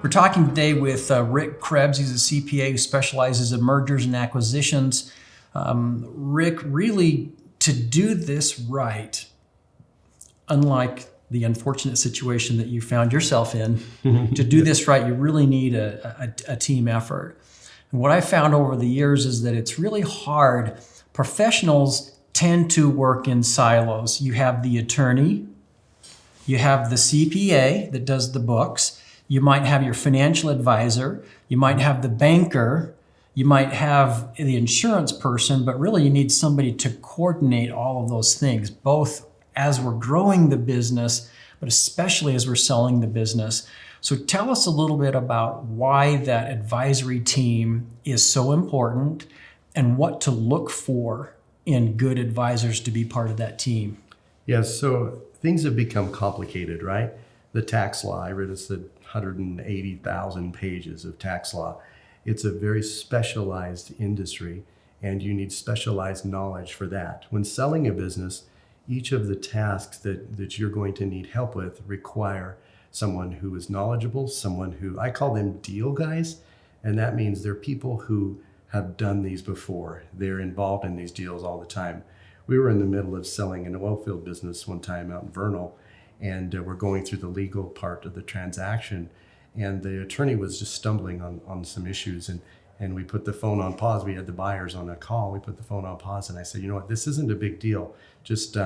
We're talking today with Rick Krebs. He's a CPA who specializes in mergers and acquisitions. Rick, really, to do this right, unlike the unfortunate situation that you found yourself in, to do this right, you really need a team effort. And what I found over the years is that it's really hard. Professionals tend to work in silos. You have the attorney, you have the CPA that does the books, you might have your financial advisor, you might have the banker, you might have the insurance person, but really you need somebody to coordinate all of those things, both as we're growing the business, but especially as we're selling the business. So tell us a little bit about why that advisory team is so important and what to look for in good advisors to be part of that team. Yes, so things have become complicated, right? The tax law, I read it's 180,000 pages of tax law. It's a very specialized industry, and you need specialized knowledge for that. When selling a business, each of the tasks that you're going to need help with require someone who is knowledgeable, someone who, I call them deal guys, and that means they're people who have done these before. They're involved in these deals all the time. We were in the middle of selling an oil field business one time out in Vernal, and we're going through the legal part of the transaction, and the attorney was just stumbling on some issues, and we put the phone on pause. We had the buyers on a call. We put the phone on pause, and I said, you know what, this isn't a big deal. Just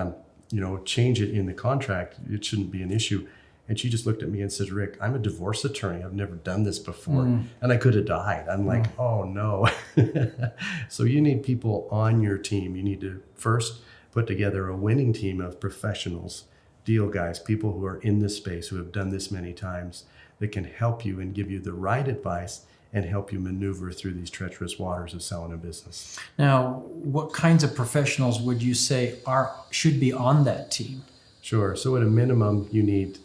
change it in the contract. It shouldn't be an issue. And she just looked at me and said, Rick, I'm a divorce attorney. I've never done this before. And I could have died. I'm like, oh no. So you need people on your team. You need to first put together a winning team of professionals, deal guys, people who are in this space, who have done this many times, that can help you and give you the right advice and help you maneuver through these treacherous waters of selling a business. Now, what kinds of professionals would you say should be on that team? Sure. So at a minimum, you need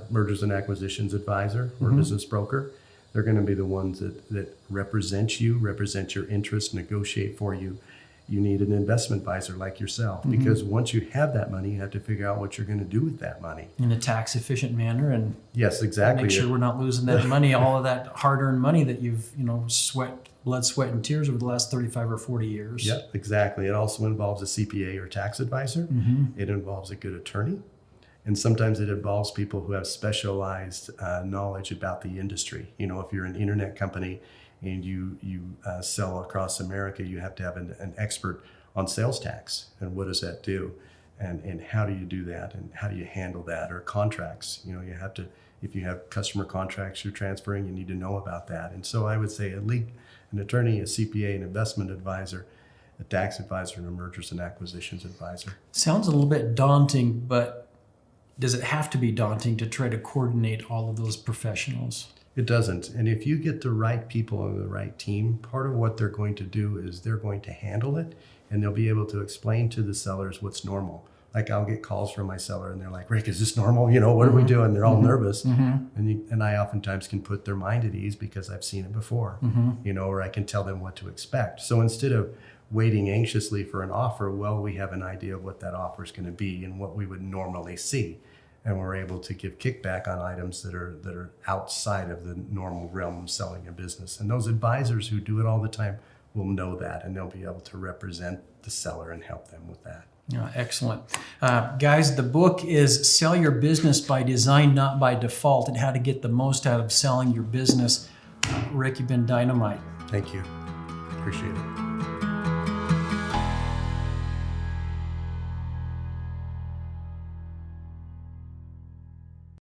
mergers and acquisitions advisor or business broker. They're going to be the ones that represent you, represent your interests, negotiate for you. You need an investment advisor like yourself, because once you have that money, you have to figure out what you're going to do with that money. In a tax efficient manner, and yes, exactly. Make sure we're not losing that money, all of that hard earned money that you've, blood, sweat, and tears over the last 35 or 40 years. Yep, exactly. It also involves a CPA or tax advisor. It involves a good attorney. And sometimes it involves people who have specialized knowledge about the industry. If you're an internet company and you sell across America, you have to have an expert on sales tax. And what does that do? And how do you do that? And how do you handle that? Or contracts, you have to, if you have customer contracts you're transferring, you need to know about that. And so I would say an attorney, a CPA, an investment advisor, a tax advisor, and a mergers and acquisitions advisor. Sounds a little bit daunting, but does it have to be daunting to try to coordinate all of those professionals? It doesn't. And if you get the right people on the right team, part of what they're going to do is they're going to handle it, and they'll be able to explain to the sellers what's normal. Like I'll get calls from my seller and they're like, Rick, is this normal? What are we doing? They're all nervous. And I oftentimes can put their mind at ease because I've seen it before, or I can tell them what to expect. So instead of waiting anxiously for an offer, we have an idea of what that offer is going to be and what we would normally see. And we're able to give kickback on items that are outside of the normal realm of selling a business. And those advisors who do it all the time will know that, and they'll be able to represent the seller and help them with that. Excellent. Guys, the book is Sell Your Business by Design, Not by Default, and how to get the most out of selling your business. Rick, you've been dynamite. Thank you. Appreciate it.